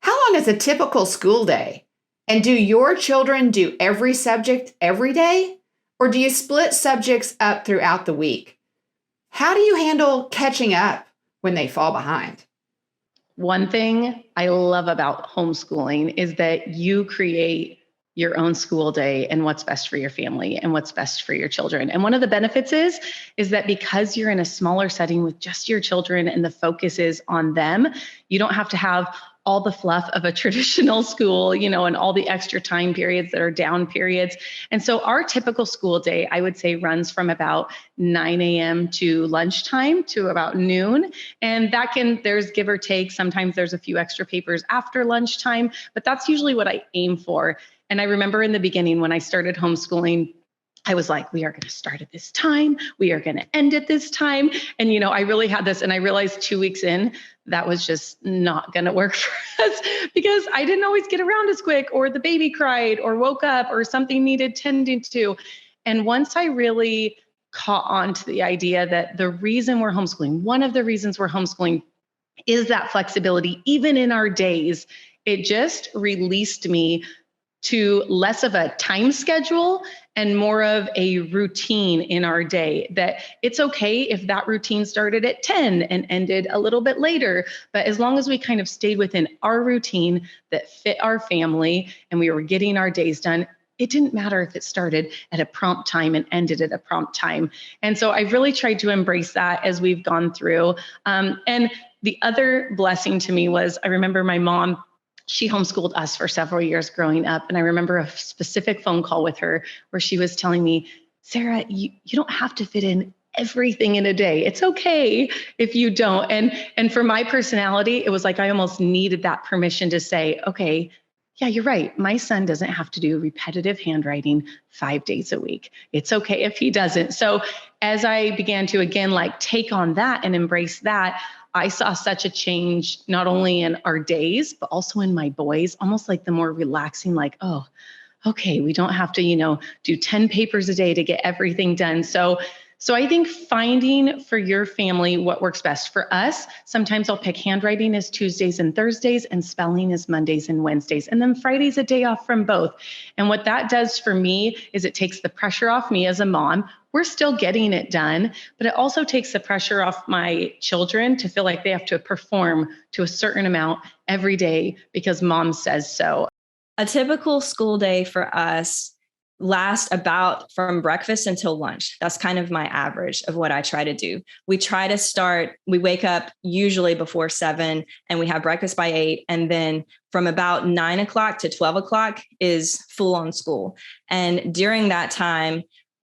How long is a typical school day? And do your children do every subject every day? Or do you split subjects up throughout the week? How do you handle catching up when they fall behind? One thing I love about homeschooling is that you create your own school day and what's best for your family and what's best for your children. And one of the benefits is that because you're in a smaller setting with just your children and the focus is on them, you don't have to have all the fluff of a traditional school, and all the extra time periods that are down periods. And so our typical school day, I would say, runs from about 9 a.m. to lunchtime to about noon. And there's give or take. Sometimes there's a few extra papers after lunchtime, but that's usually what I aim for. And I remember in the beginning when I started homeschooling, I was like, we are going to start at this time. We are going to end at this time. And, I really had this, and I realized 2 weeks in, that was just not going to work for us because I didn't always get around as quick, or the baby cried or woke up or something needed tending to. And once I really caught on to the idea that one of the reasons we're homeschooling is that flexibility, even in our days, it just released me to less of a time schedule and more of a routine in our day, that it's okay if that routine started at 10 and ended a little bit later. But as long as we kind of stayed within our routine that fit our family and we were getting our days done, it didn't matter if it started at a prompt time and ended at a prompt time. And so I've really tried to embrace that as we've gone through. And the other blessing to me was, I remember my mom, she homeschooled us for several years growing up. And I remember a specific phone call with her where she was telling me, Sarah, you don't have to fit in everything in a day. It's okay if you don't. And for my personality, it was like I almost needed that permission to say, okay, yeah, you're right. My son doesn't have to do repetitive handwriting 5 days a week. It's okay if he doesn't. So as I began to, again, take on that and embrace that, I saw such a change, not only in our days, but also in my boys, almost like the more relaxing, oh, okay, we don't have to, do 10 papers a day to get everything done. So I think finding for your family what works best. For us, sometimes I'll pick handwriting as Tuesdays and Thursdays and spelling as Mondays and Wednesdays. And then Friday's a day off from both. And what that does for me is it takes the pressure off me as a mom. We're still getting it done, but it also takes the pressure off my children to feel like they have to perform to a certain amount every day because mom says so. A typical school day for us lasts about from breakfast until lunch. That's kind of my average of what I try to do. We wake up usually before 7 and we have breakfast by 8. And then from about 9 o'clock to 12 o'clock is full on school. And during that time,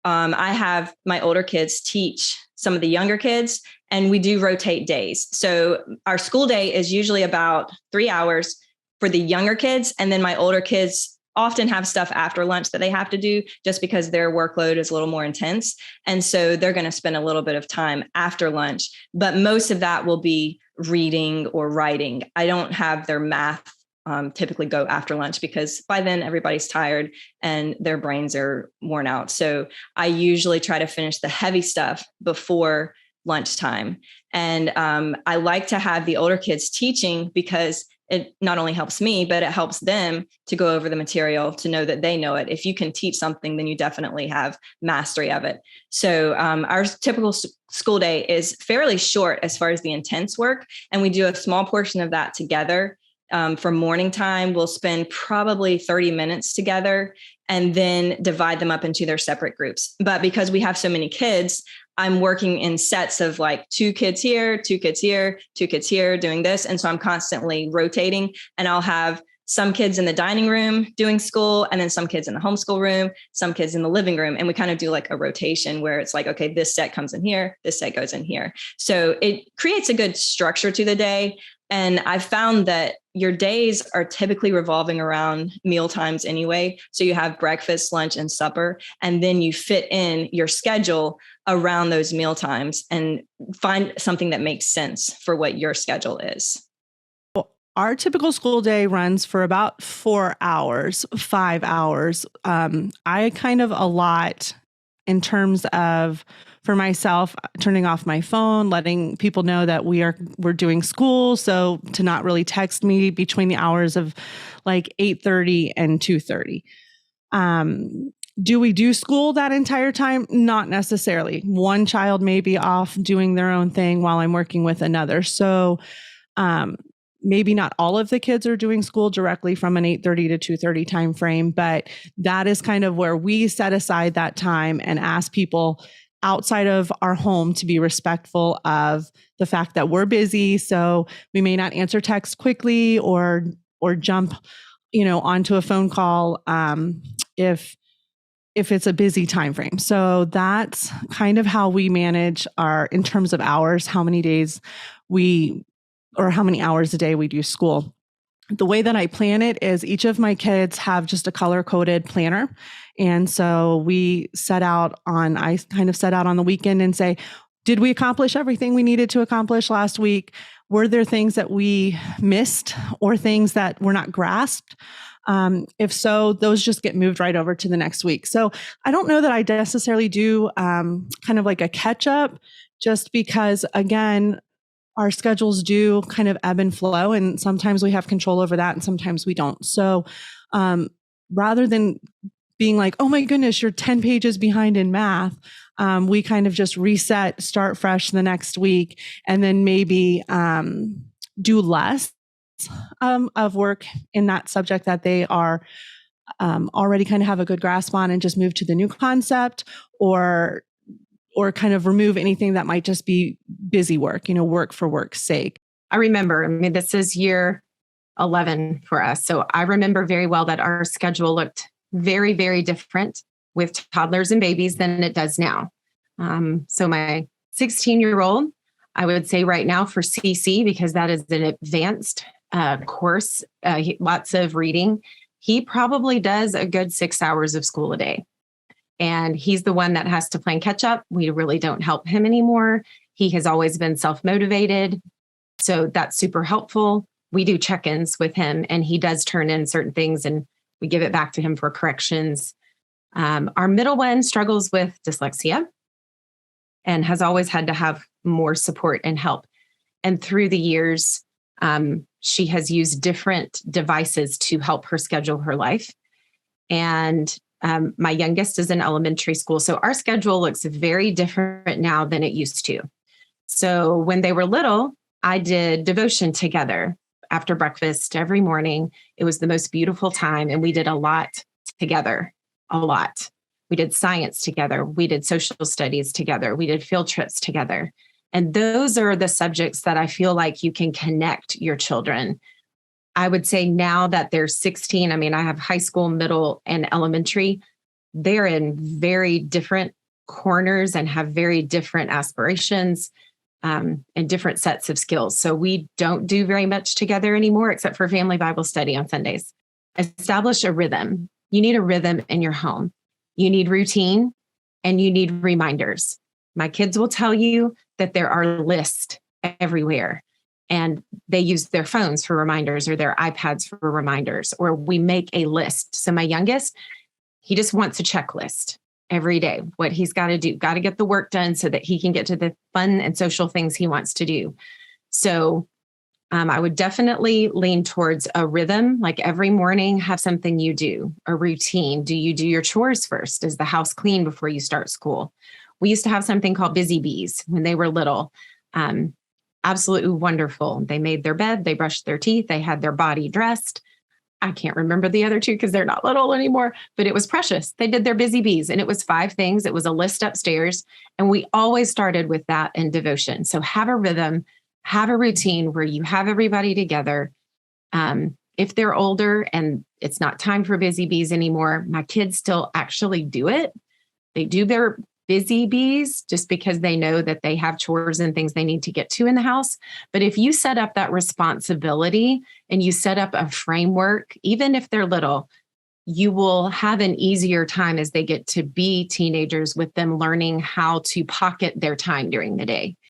I have my older kids teach some of the younger kids, and we do rotate days. So our school day is usually about 3 hours for the younger kids. And then my older kids often have stuff after lunch that they have to do just because their workload is a little more intense. And so they're going to spend a little bit of time after lunch, but most of that will be reading or writing. I don't have their math typically go after lunch because by then everybody's tired and their brains are worn out. So I usually try to finish the heavy stuff before lunchtime. And I like to have the older kids teaching because it not only helps me, but it helps them to go over the material, to know that they know it. If you can teach something, then you definitely have mastery of it. So our typical school day is fairly short as far as the intense work. And we do a small portion of that together. For morning time, we'll spend probably 30 minutes together and then divide them up into their separate groups. But because we have so many kids, I'm working in sets of 2 kids here, 2 kids here, 2 kids here doing this. And so I'm constantly rotating, and I'll have some kids in the dining room doing school, and then some kids in the homeschool room, some kids in the living room. And we kind of do a rotation where it's okay, this set comes in here, this set goes in here. So it creates a good structure to the day. And I found that your days are typically revolving around meal times anyway. So you have breakfast, lunch, and supper, and then you fit in your schedule around those meal times and find something that makes sense for what your schedule is. Our typical school day runs for about 4 hours, 5 hours. I kind of allot in terms of for myself, turning off my phone, letting people know that we're doing school. So to not really text me between the hours of like 8:30 and 2:30. Do we do school that entire time? Not necessarily. One child may be off doing their own thing while I'm working with another. So maybe not all of the kids are doing school directly from an 8:30 to 2:30 time frame, but that is kind of where we set aside that time and ask people outside of our home to be respectful of the fact that we're busy. So we may not answer texts quickly or jump, onto a phone call if it's a busy time frame. So that's kind of how we manage in terms of hours, how many hours a day we do school. The way that I plan it is each of my kids have just a color-coded planner. And so I set out on the weekend and say, did we accomplish everything we needed to accomplish last week? Were there things that we missed or things that were not grasped? If so, those just get moved right over to the next week. So I don't know that I necessarily do kind of like a catch up, just because, again, our schedules do kind of ebb and flow, and sometimes we have control over that and sometimes we don't. So rather than being like, oh my goodness, you're 10 pages behind in math, we kind of just reset, start fresh the next week, and then maybe do less of work in that subject that they are already kind of have a good grasp on, and just move to the new concept, or kind of remove anything that might just be busy work, work for work's sake. I remember, this is year 11 for us. So I remember very well that our schedule looked very, very different with toddlers and babies than it does now. So my 16-year-old, I would say right now for CC, because that is an advanced course, lots of reading, he probably does a good 6 hours of school a day. And he's the one that has to play catch up. We really don't help him anymore. He has always been self-motivated. So that's super helpful. We do check-ins with him, and he does turn in certain things and we give it back to him for corrections. Our middle one struggles with dyslexia and has always had to have more support and help. And through the years, she has used different devices to help her schedule her life. And my youngest is in elementary school. So our schedule looks very different now than it used to. So when they were little, I did devotion together after breakfast every morning. It was the most beautiful time. And we did a lot together, a lot. We did science together. We did social studies together. We did field trips together. And those are the subjects that I feel like you can connect your children. I would say now that they're 16, I have high school, middle, and elementary. They're in very different corners and have very different aspirations and different sets of skills. So we don't do very much together anymore, except for family Bible study on Sundays. Establish a rhythm. You need a rhythm in your home. You need routine and you need reminders. My kids will tell you that there are lists everywhere. And they use their phones for reminders or their iPads for reminders, or we make a list. So my youngest, he just wants a checklist every day, what he's got to do, got to get the work done so that he can get to the fun and social things he wants to do. So I would definitely lean towards a rhythm, like every morning, have something you do, a routine. Do you do your chores first? Is the house clean before you start school? We used to have something called Busy Bees when they were little. Absolutely wonderful. They made their bed, they brushed their teeth, they had their body dressed. I can't remember the other two because they're not little anymore, but it was precious. They did their Busy Bees, and it was 5 things. It was a list upstairs. And we always started with that in devotion. So have a rhythm, have a routine where you have everybody together. If they're older and it's not time for Busy Bees anymore, my kids still actually do it. They do their Busy Bees just because they know that they have chores and things they need to get to in the house. But if you set up that responsibility and you set up a framework, even if they're little, you will have an easier time as they get to be teenagers with them learning how to pocket their time during the day.